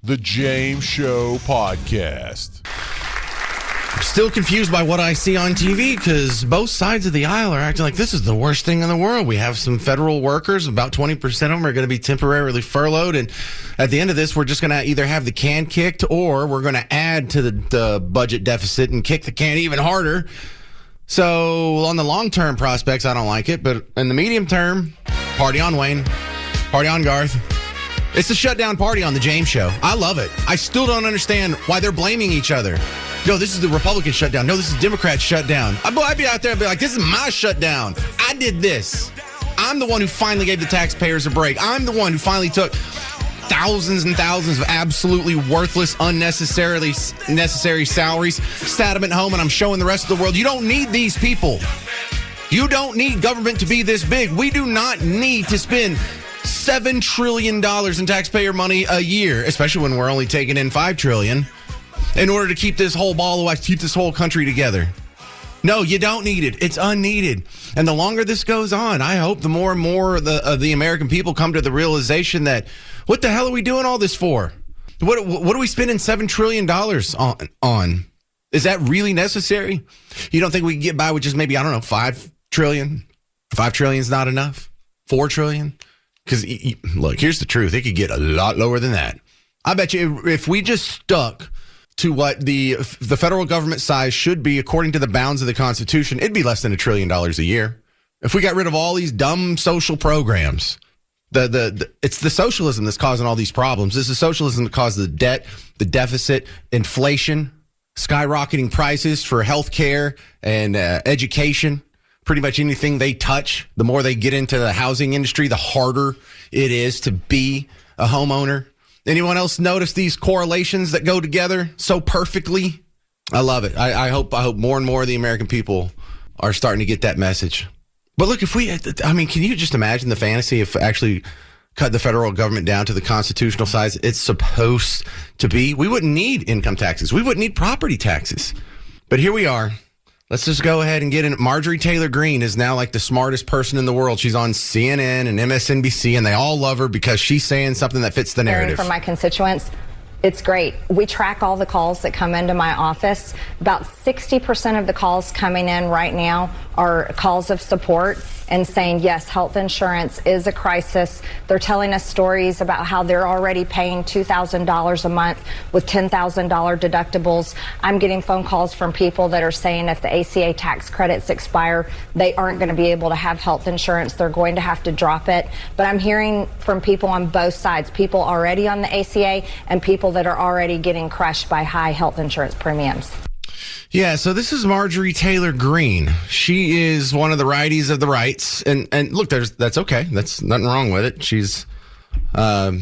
The James Show Podcast. Still confused by what I see on TV because both sides of the aisle are acting like this is the worst thing in the world. We have some federal workers, about 20% of them are going to be temporarily furloughed. And at the end of this, we're just going to either have the can kicked or we're going to add to the budget deficit and kick the can even harder. So on the long-term prospects, I don't like it. But in the medium term, party on, Wayne. Party on, Garth. It's the shutdown party on the James Show. I love it. I still don't understand why they're blaming each other. No, this is the Republican shutdown. No, this is Democrat shutdown. I'd be out there and be like, this is my shutdown. I did this. I'm the one who finally gave the taxpayers a break. I'm the one who finally took thousands and thousands of absolutely worthless, necessary salaries, sat them at home, and I'm showing the rest of the world, you don't need these people. You don't need government to be this big. We do not need to spend $7 trillion in taxpayer money a year, especially when we're only taking in $5 trillion, in order to keep this whole ball of wax, keep this whole country together. No, you don't need it. It's unneeded. And the longer this goes on, I hope the more and more of the American people come to the realization that, what the hell are we doing all this for? What are we spending $7 trillion on? Is that really necessary? You don't think we can get by with just maybe, I don't know, $5 trillion? $5 trillion is not enough? $4 trillion? Because, look, here's the truth. It could get a lot lower than that. I bet you if we just stuck to what the federal government size should be according to the bounds of the Constitution, it'd be less than $1 trillion a year. If we got rid of all these dumb social programs, it's the socialism that's causing all these problems. It's the socialism that caused the debt, the deficit, inflation, skyrocketing prices for health care and education. Pretty much anything they touch, the more they get into the housing industry, the harder it is to be a homeowner. Anyone else notice these correlations that go together so perfectly? I love it. I hope more and more of the American people are starting to get that message. But look, can you just imagine the fantasy if actually cut the federal government down to the constitutional size it's supposed to be? We wouldn't need income taxes. We wouldn't need property taxes. But here we are. Let's just go ahead and get in. Marjorie Taylor Greene is now like the smartest person in the world. She's on CNN and MSNBC, and they all love her because she's saying something that fits the narrative. For my constituents, it's great. We track all the calls that come into my office. About 60% of the calls coming in right now are calls of support and saying, yes, health insurance is a crisis. They're telling us stories about how they're already paying $2,000 a month with $10,000 deductibles. I'm getting phone calls from people that are saying if the ACA tax credits expire, they aren't going to be able to have health insurance. They're going to have to drop it. But I'm hearing from people on both sides, people already on the ACA and people that are already getting crushed by high health insurance premiums. Yeah, so this is Marjorie Taylor Greene. She is one of the righties of the rights, and look, that's okay. That's nothing wrong with it. She's, that's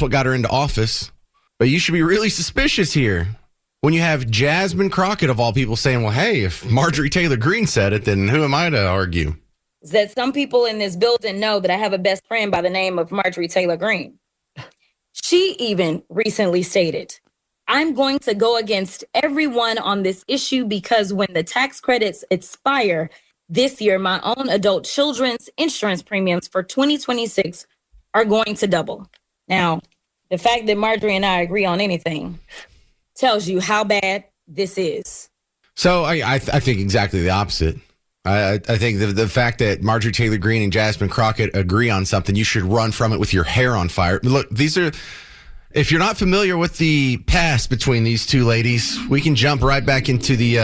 what got her into office. But you should be really suspicious here when you have Jasmine Crockett of all people saying, "Well, hey, if Marjorie Taylor Greene said it, then who am I to argue?" That some people in this building know that I have a best friend by the name of Marjorie Taylor Greene. She even recently stated, I'm going to go against everyone on this issue because when the tax credits expire this year, my own adult children's insurance premiums for 2026 are going to double. Now, the fact that Marjorie and I agree on anything tells you how bad this is. So I think exactly the opposite. I think the fact that Marjorie Taylor Greene and Jasmine Crockett agree on something, you should run from it with your hair on fire. Look, if you're not familiar with the past between these two ladies, we can jump right back into the,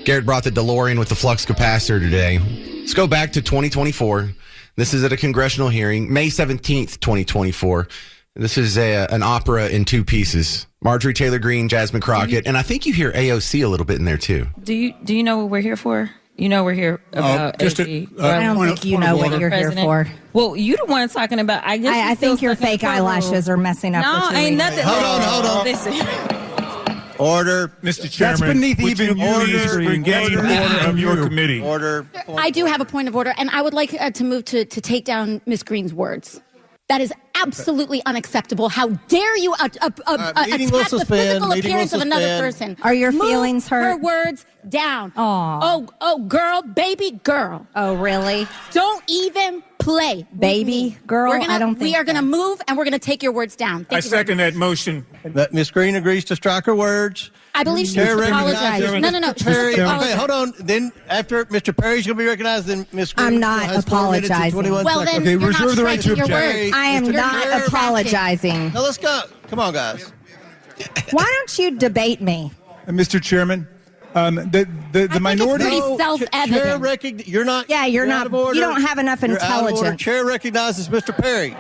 Garrett brought the DeLorean with the flux capacitor today. Let's go back to 2024. This is at a congressional hearing, May 17th, 2024. This is an opera in two pieces. Marjorie Taylor Greene, Jasmine Crockett, and I think you hear AOC a little bit in there too. Do you know what we're here for? You know we're here about AG. I don't think you know what you're here for. Well, you the one talking about. I think your fake eyelashes are messing up. No, ain't nothing. Hold on. Listen. Order, Mr. Chairman. That's beneath even order of your committee. Order. I do have a point of order, and I would like to move to take down Ms. Greene's words. That is absolutely unacceptable. How dare you attack the physical appearance of another person? Are your feelings hurt? Her words down. Aww. Oh, girl, baby girl. Oh, really? Don't even play, Baby girl, I don't think we are going to so. move, and we're going to take your words down. I second that motion. Ms. Green agrees to strike her words. I believe she Chair needs to recognizes apologize. No. Mr. She Perry. needs to apologize. Okay, hold on. Then after Mr. Perry's going to be recognized, then Ms. Green I'm not has 4 minutes and apologizing. 21 Well, seconds. then Okay, you're reserve not the right to striking your object. words. I am You're not retracting. apologizing. Now let's go. Come on, guys. Why don't you debate me? Mr. Chairman, the minority. pretty self-evident. You're not. Yeah, you're not. out of order. You don't have enough You're out of order. intelligence. Chair recognizes Mr. Perry.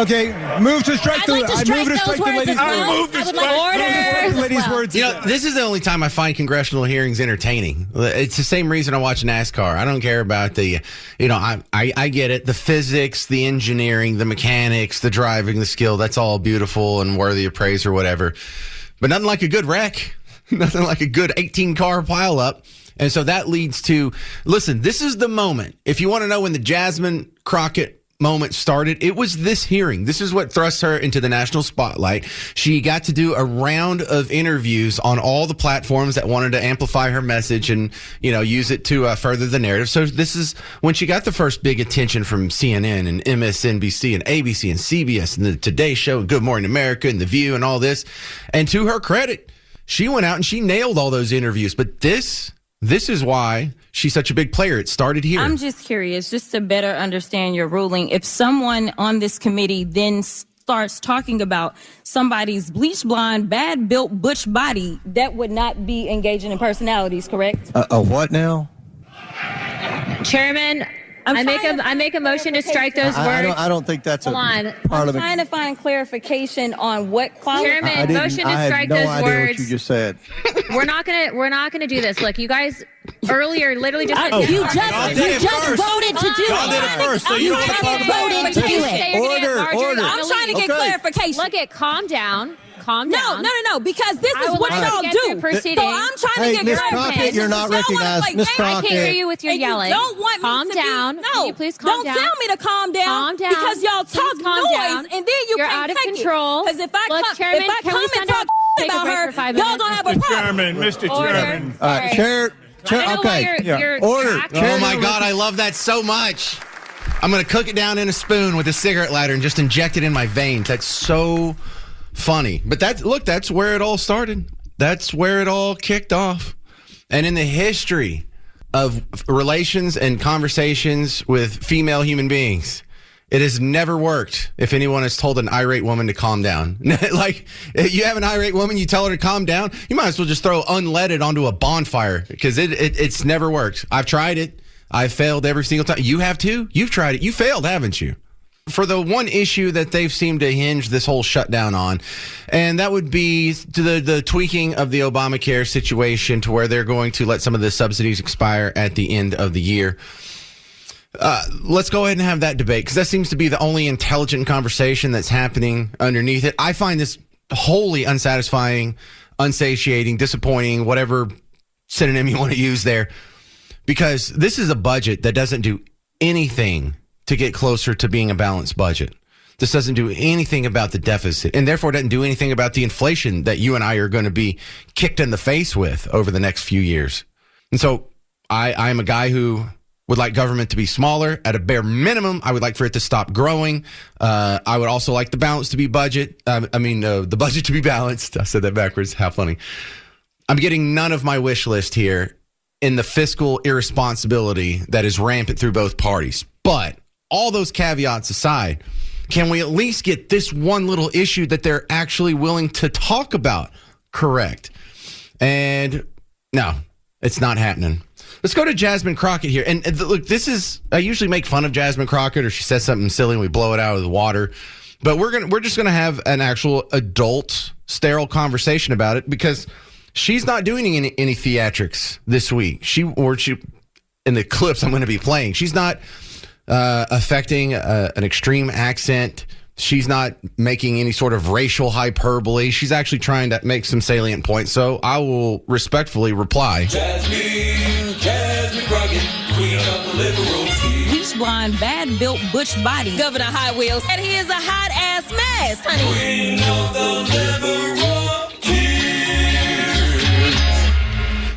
Okay, move to strike I'd like to strike those words as well. I would like the lady's words. You know, this is the only time I find congressional hearings entertaining. It's the same reason I watch NASCAR. I don't care about the, I get it. The physics, the engineering, the mechanics, the driving, the skill. That's all beautiful and worthy of praise or whatever. But nothing like a good wreck. Nothing like a good 18-car pileup. And so that leads to, listen, this is the moment. If you want to know when the Jasmine Crockett moment started, it was this hearing. This is what thrust her into the national spotlight. She got to do a round of interviews on all the platforms that wanted to amplify her message and, use it to further the narrative. So this is when she got the first big attention from CNN and MSNBC and ABC and CBS and the Today Show and Good Morning America and The View and all this. And to her credit, she went out and she nailed all those interviews. But this is why she's such a big player. It started here. I'm just curious, just to better understand your ruling. If someone on this committee then starts talking about somebody's bleach blonde, bad built butch body, that would not be engaging in personalities, correct? A what now? Chairman, I make a motion to strike those words. I don't think that's Hold on. I'm parliament. trying to find clarification on what qualifies. Chairman, motion to I strike had no those idea words. what you just said. We're not gonna do this. Look, you guys earlier literally just said You just voted to do Y'all did it first, so you don't want to talk about it. voted to do it. Order. I'm trying to get Okay. clarification. Look at calm down. No, because this I is would what like to y'all get do. through proceeding. So I'm trying Hey, to get Miss clarification. Crockett, you're not Y'all wanna recognized. play Miss games. Crockett. I can't hear you with your And yelling. You don't want Calm me to down. Be, Can no, you please calm down? Don't tell me to calm down. Calm down. Because y'all Please talk calm noise, down. and then you You're can't out of take control. Because if I Look, come, Chairman, if I can come we and send talk out- take a about break her, for 5 y'all minutes? gonna have a problem. Chairman, Mr. Order. Chairman. All right, Sorry. Chair. I know why Okay. you're Order. tracking. Chair, Oh my God, I love that so much. I'm going to cook it down in a spoon with a cigarette lighter and just inject it in my veins. That's so funny. But that's where it all started. That's where it all kicked off. And in the history of relations and conversations with female human beings, it has never worked if anyone has told an irate woman to calm down. Like, if you have an irate woman, you tell her to calm down, you might as well just throw unleaded onto a bonfire because it's never worked. I've tried it. I've failed every single time. You have too? You've tried it. You failed, haven't you? For the one issue that they've seemed to hinge this whole shutdown on, and that would be to the tweaking of the Obamacare situation to where they're going to let some of the subsidies expire at the end of the year. Let's go ahead and have that debate because that seems to be the only intelligent conversation that's happening underneath it. I find this wholly unsatisfying, unsatiating, disappointing, whatever synonym you want to use there, because this is a budget that doesn't do anything to get closer to being a balanced budget. This doesn't do anything about the deficit, and therefore doesn't do anything about the inflation that you and I are going to be kicked in the face with over the next few years. And so I'm a guy who would like government to be smaller. At a bare minimum, I would like for it to stop growing. I would also like the balance to be the budget to be balanced. I said that backwards. How funny. I'm getting none of my wish list here in the fiscal irresponsibility that is rampant through both parties. But all those caveats aside, can we at least get this one little issue that they're actually willing to talk about correct? And no, it's not happening. Let's go to Jasmine Crockett here. And look, I usually make fun of Jasmine Crockett, or she says something silly and we blow it out of the water. But we're just going to have an actual adult, sterile conversation about it because she's not doing any theatrics this week. She in the clips I'm going to be playing, she's not affecting an extreme accent. She's not making any sort of racial hyperbole. She's actually trying to make some salient points. So I will respectfully reply. Jasmine Crockett, queen of the liberal tea. Bleach blonde, bad built butch body. Governor Hot Wheels. And he is a hot ass mess, honey. Queen of the liberal tea.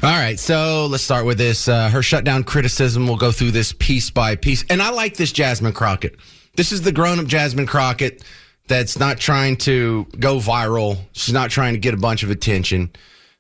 All right. so let's start with this. Her shutdown criticism. We'll go through this piece by piece. And I like this Jasmine Crockett. This is the grown-up Jasmine Crockett that's not trying to go viral. She's not trying to get a bunch of attention.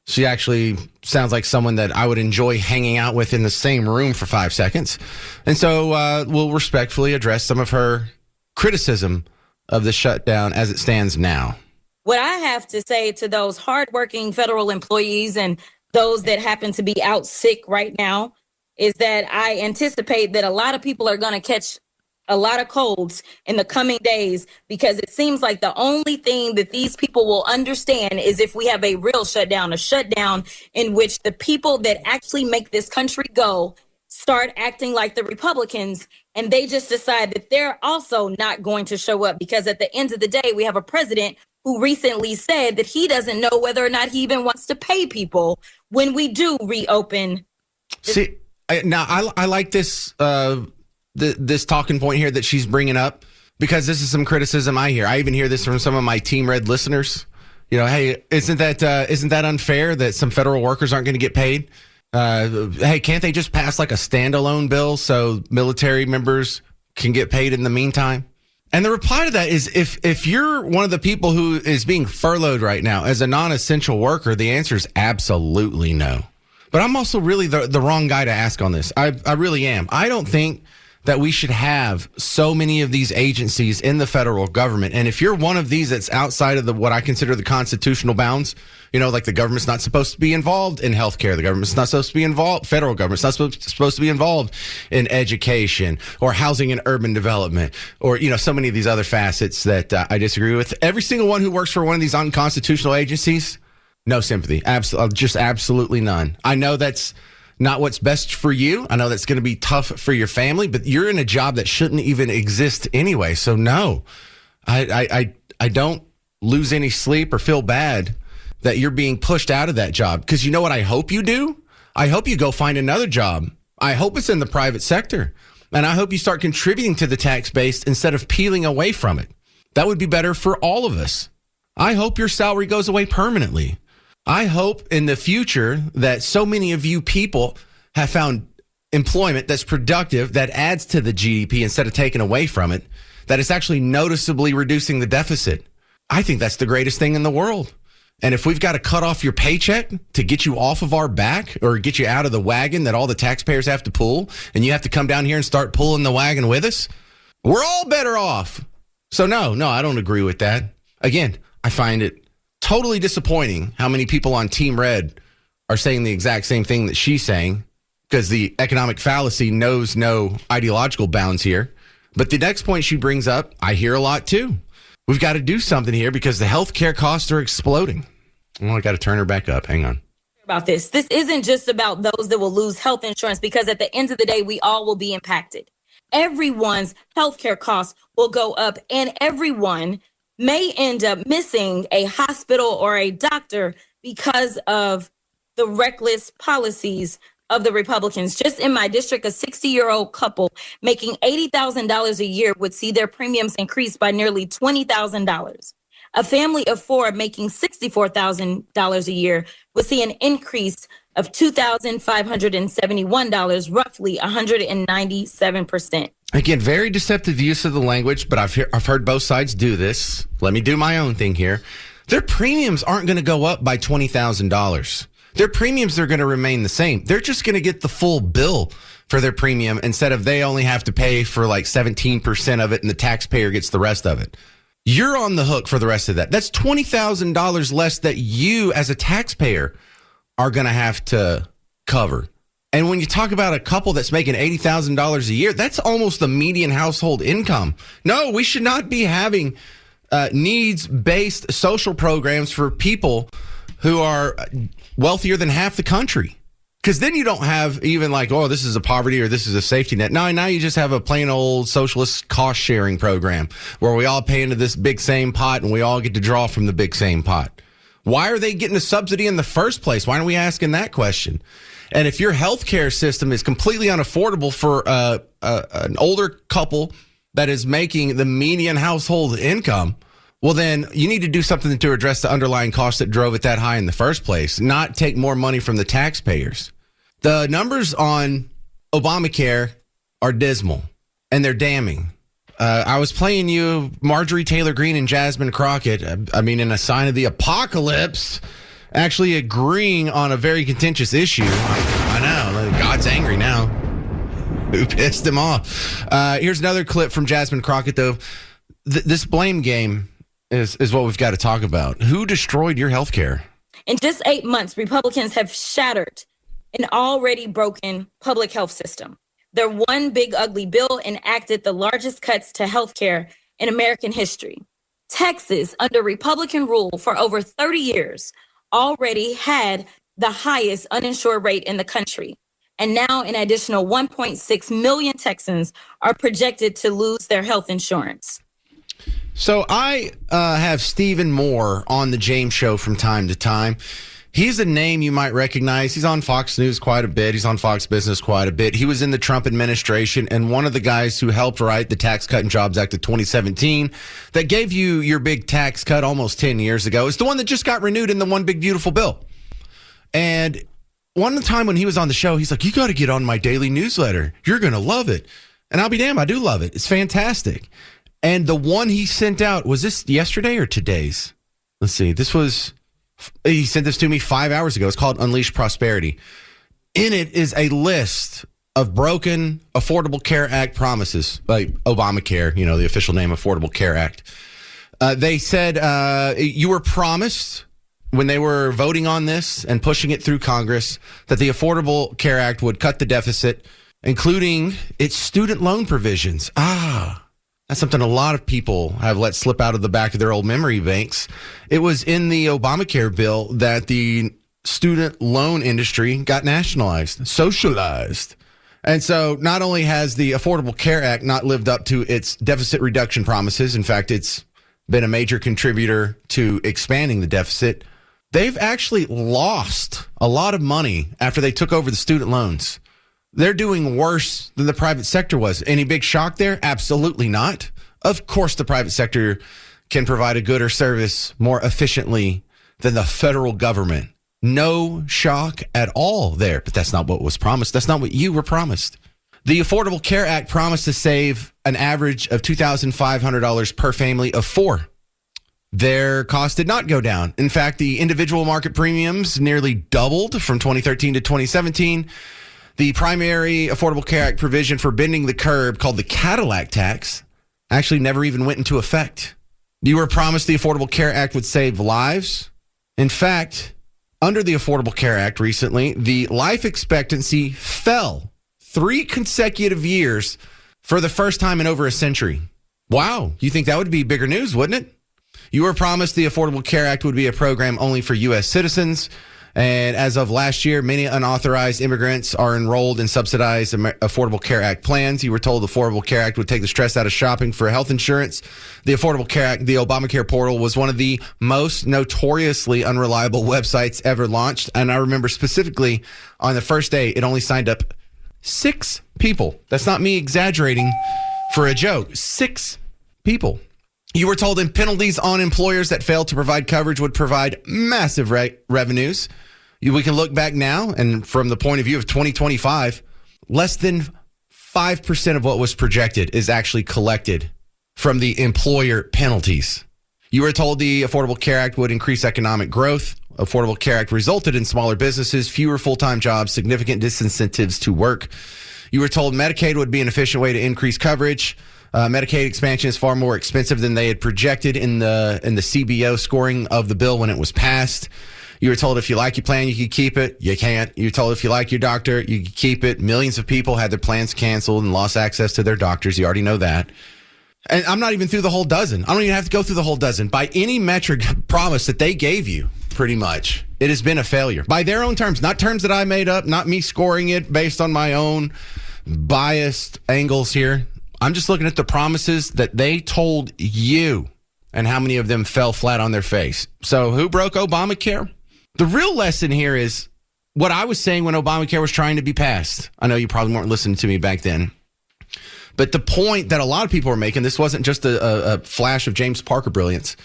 She actually sounds like someone that I would enjoy hanging out with in the same room for 5 seconds. And so we'll respectfully address some of her criticism of the shutdown as it stands now. What I have to say to those hardworking federal employees and those that happen to be out sick right now is that I anticipate that a lot of people are going to catch a lot of colds in the coming days, because it seems like the only thing that these people will understand is if we have a real shutdown, a shutdown in which the people that actually make this country go start acting like the Republicans, and they just decide that they're also not going to show up, because at the end of the day, we have a president who recently said that he doesn't know whether or not he even wants to pay people when we do reopen. See, I like this this talking point here that she's bringing up, because this is some criticism I hear. I even hear this from some of my Team Red listeners. You know, hey, isn't that unfair that some federal workers aren't going to get paid? Hey, can't they just pass like a standalone bill so military members can get paid in the meantime? And the reply to that is, if you're one of the people who is being furloughed right now as a non-essential worker, the answer is absolutely no. But I'm also really the wrong guy to ask on this. I really am. I don't think that we should have so many of these agencies in the federal government. And if you're one of these that's outside of what I consider the constitutional bounds, you know, like the government's not supposed to be involved in healthcare. The government's not supposed to be involved. Federal government's not supposed to be involved in education or housing and urban development, or, you know, so many of these other facets that I disagree with. Every single one who works for one of these unconstitutional agencies, no sympathy. Just absolutely none. I know that's not what's best for you. I know that's going to be tough for your family, but you're in a job that shouldn't even exist anyway. So no, I don't lose any sleep or feel bad that you're being pushed out of that job. Because you know what I hope you do? I hope you go find another job. I hope it's in the private sector. And I hope you start contributing to the tax base instead of peeling away from it. That would be better for all of us. I hope your salary goes away permanently. I hope in the future that so many of you people have found employment that's productive, that adds to the GDP instead of taking away from it, that it's actually noticeably reducing the deficit. I think that's the greatest thing in the world. And if we've got to cut off your paycheck to get you off of our back or get you out of the wagon that all the taxpayers have to pull, and you have to come down here and start pulling the wagon with us, we're all better off. So no, I don't agree with that. Again, I find it totally disappointing how many people on Team Red are saying the exact same thing that she's saying, because the economic fallacy knows no ideological bounds here. But the next point she brings up, I hear a lot too. We've got to do something here because the healthcare costs are exploding. Well, I got to turn her back up. Hang on. About this isn't just about those that will lose health insurance, because at the end of the day, we all will be impacted. Everyone's healthcare costs will go up, and everyone may end up missing a hospital or a doctor because of the reckless policies of the Republicans. Just in my district, a 60-year-old couple making $80,000 a year would see their premiums increase by nearly $20,000. A family of four making $64,000 a year would see an increase of $2,571, roughly 197%. Again, very deceptive use of the language, but I've heard both sides do this. Let me do my own thing here. Their premiums aren't going to go up by $20,000. Their premiums are going to remain the same. They're just going to get the full bill for their premium instead of they only have to pay for like 17% of it and the taxpayer gets the rest of it. You're on the hook for the rest of that. That's $20,000 less that you as a taxpayer are going to have to cover. And when you talk about a couple that's making $80,000 a year, that's almost the median household income. No, we should not be having needs-based social programs for people who are wealthier than half the country. Because then you don't have even like, oh, this is a poverty or this is a safety net. No, now you just have a plain old socialist cost-sharing program where we all pay into this big same pot and we all get to draw from the big same pot. Why are they getting a subsidy in the first place? Why aren't we asking that question? And if your healthcare system is completely unaffordable for an older couple that is making the median household income, well, then you need to do something to address the underlying costs that drove it that high in the first place, not take more money from the taxpayers. The numbers on Obamacare are dismal, and they're damning. I was playing you Marjorie Taylor Greene and Jasmine Crockett, in a sign of the apocalypse, actually agreeing on a very contentious issue. I know, God's angry now. Who pissed him off? Here's another clip from Jasmine Crockett, though. This blame game is what we've got to talk about. Who destroyed your health care? In just 8 months, Republicans have shattered an already broken public health system. Their one big ugly bill enacted the largest cuts to health care in American history. Texas, under Republican rule for over 30 years, already had the highest uninsured rate in the country. And now an additional 1.6 million Texans are projected to lose their health insurance. So I have Stephen Moore on the James Show from time to time. He's a name you might recognize. He's on Fox News quite a bit. He's on Fox Business quite a bit. He was in the Trump administration and one of the guys who helped write the Tax Cut and Jobs Act of 2017 that gave you your big tax cut almost 10 years ago. It's the one that just got renewed in the one big beautiful bill. And one time when he was on the show, he's like, you got to get on my daily newsletter. You're going to love it. And I'll be damned, I do love it. It's fantastic. And the one he sent out, was this yesterday or today's? Let's see. He sent this to me 5 hours ago. It's called Unleash Prosperity. In it is a list of broken Affordable Care Act promises, like Obamacare, the official name, Affordable Care Act. They said you were promised when they were voting on this and pushing it through Congress that the Affordable Care Act would cut the deficit, including its student loan provisions. That's something a lot of people have let slip out of the back of their old memory banks. It was in the Obamacare bill that the student loan industry got nationalized, socialized. And so not only has the Affordable Care Act not lived up to its deficit reduction promises, in fact, it's been a major contributor to expanding the deficit, they've actually lost a lot of money after they took over the student loans. They're doing worse than the private sector was. Any big shock there? Absolutely not. Of course, the private sector can provide a good or service more efficiently than the federal government. No shock at all there. But that's not what was promised. That's not what you were promised. The Affordable Care Act promised to save an average of $2,500 per family of four. Their cost did not go down. In fact, the individual market premiums nearly doubled from 2013 to 2017. The primary Affordable Care Act provision for bending the curb, called the Cadillac tax, actually never even went into effect. You were promised the Affordable Care Act would save lives. In fact, under the Affordable Care Act recently, the life expectancy fell 3 consecutive years for the first time in over a century. Wow. You think that would be bigger news, wouldn't it? You were promised the Affordable Care Act would be a program only for U.S. citizens. And as of last year, many unauthorized immigrants are enrolled in subsidized Affordable Care Act plans. You were told the Affordable Care Act would take the stress out of shopping for health insurance. The Affordable Care Act, the Obamacare portal, was one of the most notoriously unreliable websites ever launched. And I remember specifically on the first day, it only signed up 6 people. That's not me exaggerating for a joke. 6 people. You were told penalties on employers that failed to provide coverage would provide massive revenues. We can look back now, and from the point of view of 2025, less than 5% of what was projected is actually collected from the employer penalties. You were told the Affordable Care Act would increase economic growth. Affordable Care Act resulted in smaller businesses, fewer full-time jobs, significant disincentives to work. You were told Medicaid would be an efficient way to increase coverage. Medicaid expansion is far more expensive than they had projected in the CBO scoring of the bill when it was passed. You were told if you like your plan, you can keep it. You can't. You were told if you like your doctor, you can keep it. Millions of people had their plans canceled and lost access to their doctors. You already know that. And I'm not even through the whole dozen. I don't even have to go through the whole dozen. By any metric promise that they gave you, pretty much, it has been a failure. By their own terms, not terms that I made up, not me scoring it based on my own biased angles here. I'm just looking at the promises that they told you and how many of them fell flat on their face. So who broke Obamacare? The real lesson here is what I was saying when Obamacare was trying to be passed. I know you probably weren't listening to me back then. But the point that a lot of people are making, this wasn't just a flash of James Parker brilliance,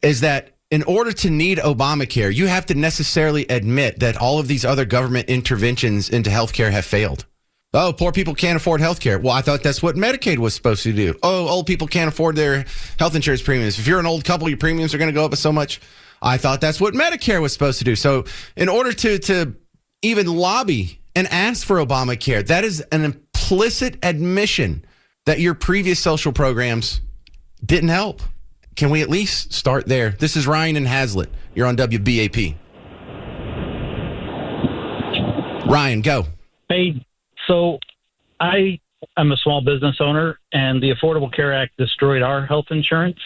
is that in order to need Obamacare, you have to necessarily admit that all of these other government interventions into healthcare have failed. Oh, poor people can't afford healthcare. Well, I thought that's what Medicaid was supposed to do. Oh, old people can't afford their health insurance premiums. If you're an old couple, your premiums are going to go up so much. I thought that's what Medicare was supposed to do. So in order to even lobby and ask for Obamacare, that is an implicit admission that your previous social programs didn't help. Can we at least start there? This is Ryan and Hazlitt. You're on WBAP. Ryan, go. Hey, so I am a small business owner, and the Affordable Care Act destroyed our health insurance,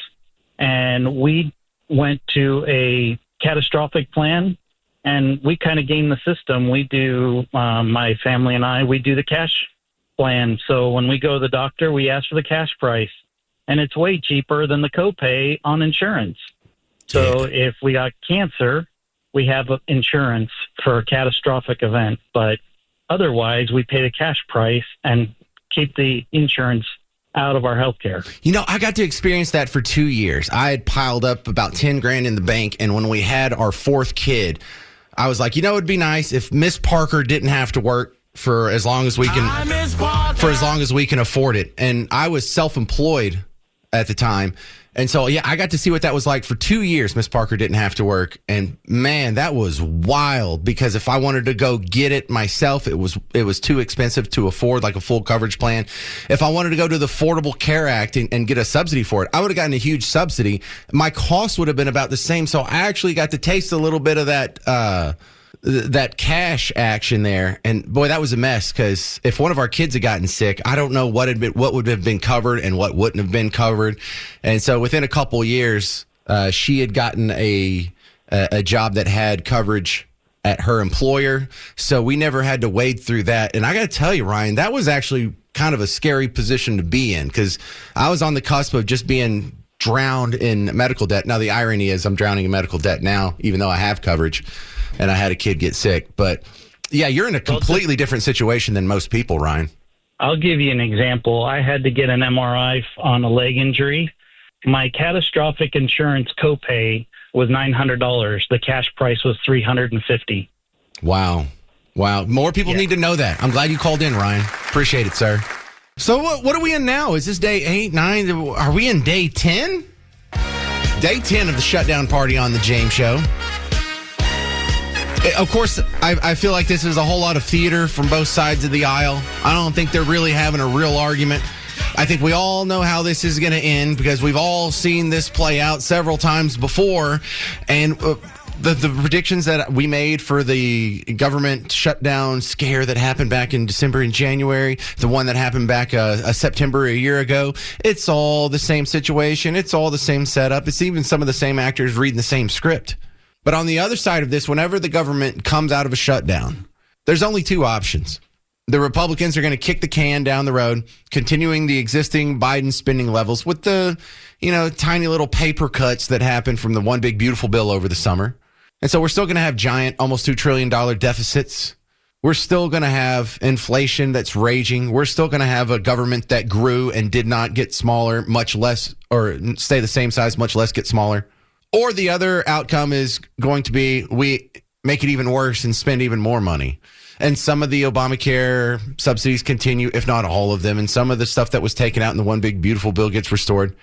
and we went to a catastrophic plan, and we kind of game the system. We do, my family and I, we do the cash plan. So when we go to the doctor, we ask for the cash price. And it's way cheaper than the copay on insurance. So if we got cancer, we have insurance for a catastrophic event. But otherwise, we pay the cash price and keep the insurance out of our health care. You know, I got to experience that for 2 years. I had piled up about 10 grand in the bank. And when we had our fourth kid, I was like, you know, it'd be nice if Miss Parker didn't have to work for as long as we can afford it. And I was self-employed at the time. And so, yeah, I got to see what that was like for 2 years. Miss Parker didn't have to work. And man, that was wild, because if I wanted to go get it myself, it was too expensive to afford, like a full coverage plan. If I wanted to go to the Affordable Care Act and get a subsidy for it, I would have gotten a huge subsidy. My cost would have been about the same. So I actually got to taste a little bit of that cash action there. And boy, that was a mess, because if one of our kids had gotten sick, I don't know what would have been covered and what wouldn't have been covered. And so within a couple years, she had gotten a job that had coverage at her employer. So we never had to wade through that. And I got to tell you, Ryan, that was actually kind of a scary position to be in, because I was on the cusp of just being drowned in medical debt. Now, the irony is I'm drowning in medical debt now, even though I have coverage. And I had a kid get sick. But, yeah, you're in a completely different situation than most people, Ryan. I'll give you an example. I had to get an MRI on a leg injury. My catastrophic insurance copay was $900. The cash price was $350. Wow. More people need to know that. I'm glad you called in, Ryan. Appreciate it, sir. So what are we in now? Is this day 8, 9? Are we in day 10? Day 10 of the shutdown party on the James Show. Of course, I feel like this is a whole lot of theater from both sides of the aisle. I don't think they're really having a real argument. I think we all know how this is going to end, because we've all seen this play out several times before. And the predictions that we made for the government shutdown scare that happened back in December and January, the one that happened back September a year ago, it's all the same situation. It's all the same setup. It's even some of the same actors reading the same script. But on the other side of this, whenever the government comes out of a shutdown, there's only two options. The Republicans are going to kick the can down the road, continuing the existing Biden spending levels with the, tiny little paper cuts that happened from the one big beautiful bill over the summer. And so we're still going to have giant, almost $2 trillion deficits. We're still going to have inflation that's raging. We're still going to have a government that grew and did not get smaller, much less, or stay the same size, much less get smaller. Or the other outcome is going to be we make it even worse and spend even more money. And some of the Obamacare subsidies continue, if not all of them. And some of the stuff that was taken out in the one big beautiful bill gets restored.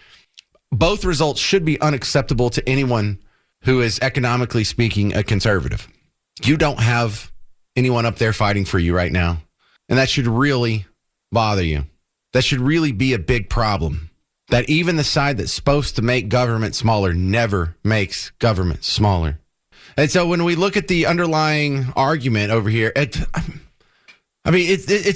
Both results should be unacceptable to anyone who is, economically speaking, a conservative. You don't have anyone up there fighting for you right now. And that should really bother you. That should really be a big problem. That even the side that's supposed to make government smaller never makes government smaller. And so when we look at the underlying argument over here, it's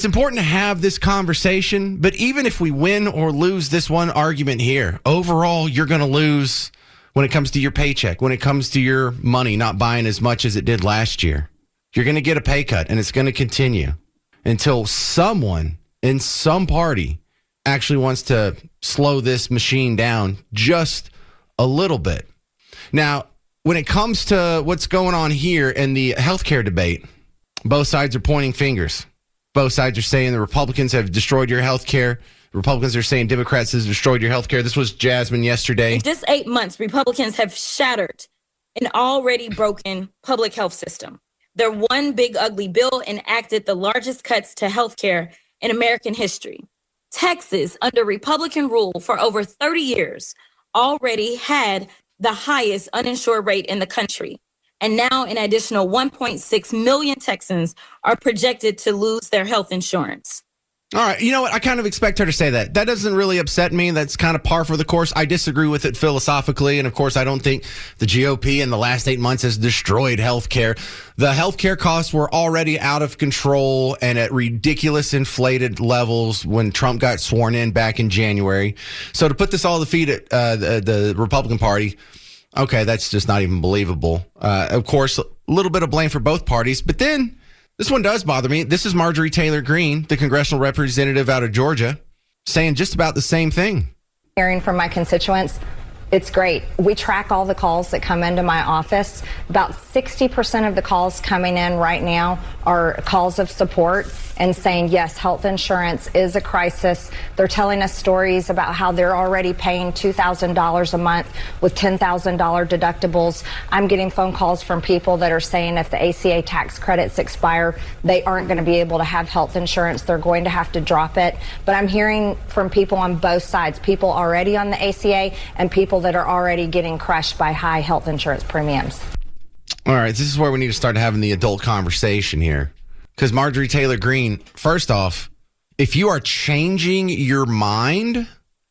important to have this conversation. But even if we win or lose this one argument here, overall, you're going to lose when it comes to your paycheck, when it comes to your money not buying as much as it did last year. You're going to get a pay cut, and it's going to continue until someone in some party actually wants to slow this machine down just a little bit. Now, when it comes to what's going on here in the healthcare debate, both sides are pointing fingers. Both sides are saying the Republicans have destroyed your healthcare. Republicans are saying Democrats have destroyed your healthcare. This was Jasmine yesterday. In just 8 months, Republicans have shattered an already broken public health system. Their one big ugly bill enacted the largest cuts to healthcare in American history. Texas, under Republican rule for over 30 years, already had the highest uninsured rate in the country. And now an additional 1.6 million Texans are projected to lose their health insurance. All right. You know what? I kind of expect her to say that. That doesn't really upset me. That's kind of par for the course. I disagree with it philosophically. And of course, I don't think the GOP in the last 8 months has destroyed healthcare. The healthcare costs were already out of control and at ridiculous inflated levels when Trump got sworn in back in January. So to put this all to defeat the Republican Party, okay, that's just not even believable. Of course, a little bit of blame for both parties. But then this one does bother me. This is Marjorie Taylor Greene, the congressional representative out of Georgia, saying just about the same thing. Hearing from my constituents, it's great. We track all the calls that come into my office. About 60% of the calls coming in right now are calls of support and saying, yes, health insurance is a crisis. They're telling us stories about how they're already paying $2,000 a month with $10,000 deductibles. I'm getting phone calls from people that are saying if the ACA tax credits expire, they aren't going to be able to have health insurance. They're going to have to drop it. But I'm hearing from people on both sides, people already on the ACA and people that are already getting crushed by high health insurance premiums. All right, this is where we need to start having the adult conversation here. Because Marjorie Taylor Greene, first off, if you are changing your mind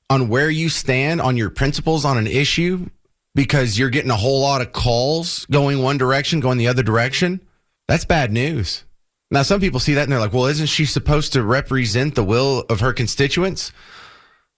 on where you stand on your principles on an issue because you're getting a whole lot of calls going one direction, going the other direction, that's bad news. Now, some people see that and they're like, well, isn't she supposed to represent the will of her constituents?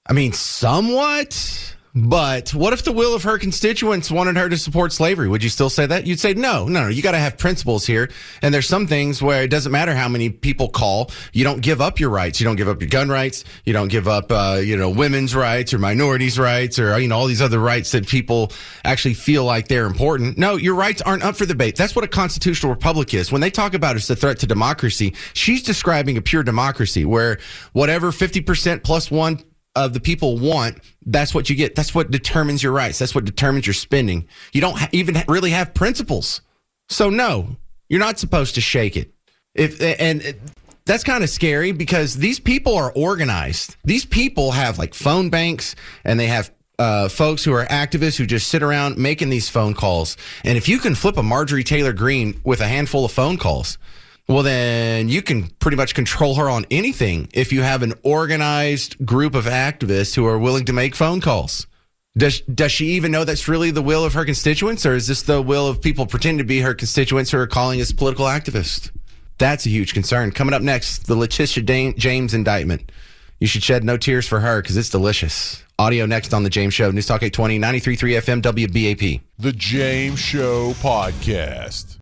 I mean, somewhat. But what if the will of her constituents wanted her to support slavery? Would you still say that? You'd say, no, you got to have principles here. And there's some things where it doesn't matter how many people call. You don't give up your rights. You don't give up your gun rights. You don't give up, women's rights or minorities' rights or, all these other rights that people actually feel like they're important. No, your rights aren't up for debate. That's what a constitutional republic is. When they talk about it's a threat to democracy, she's describing a pure democracy where whatever 50% plus one of the people want, that's what you get. That's what determines your rights. That's what determines your spending. You don't even really have principles. So no, you're not supposed to shake it. That's kind of scary because these people are organized. These people have like phone banks and they have folks who are activists who just sit around making these phone calls. And if you can flip a Marjorie Taylor Greene with a handful of phone calls, well, then you can pretty much control her on anything if you have an organized group of activists who are willing to make phone calls. Does she even know that's really the will of her constituents, or is this the will of people pretending to be her constituents who are calling us political activists? That's a huge concern. Coming up next, the Letitia James indictment. You should shed no tears for her because it's delicious. Audio next on The James Show. News Talk 820, 93.3 FM, WBAP. The James Show Podcast.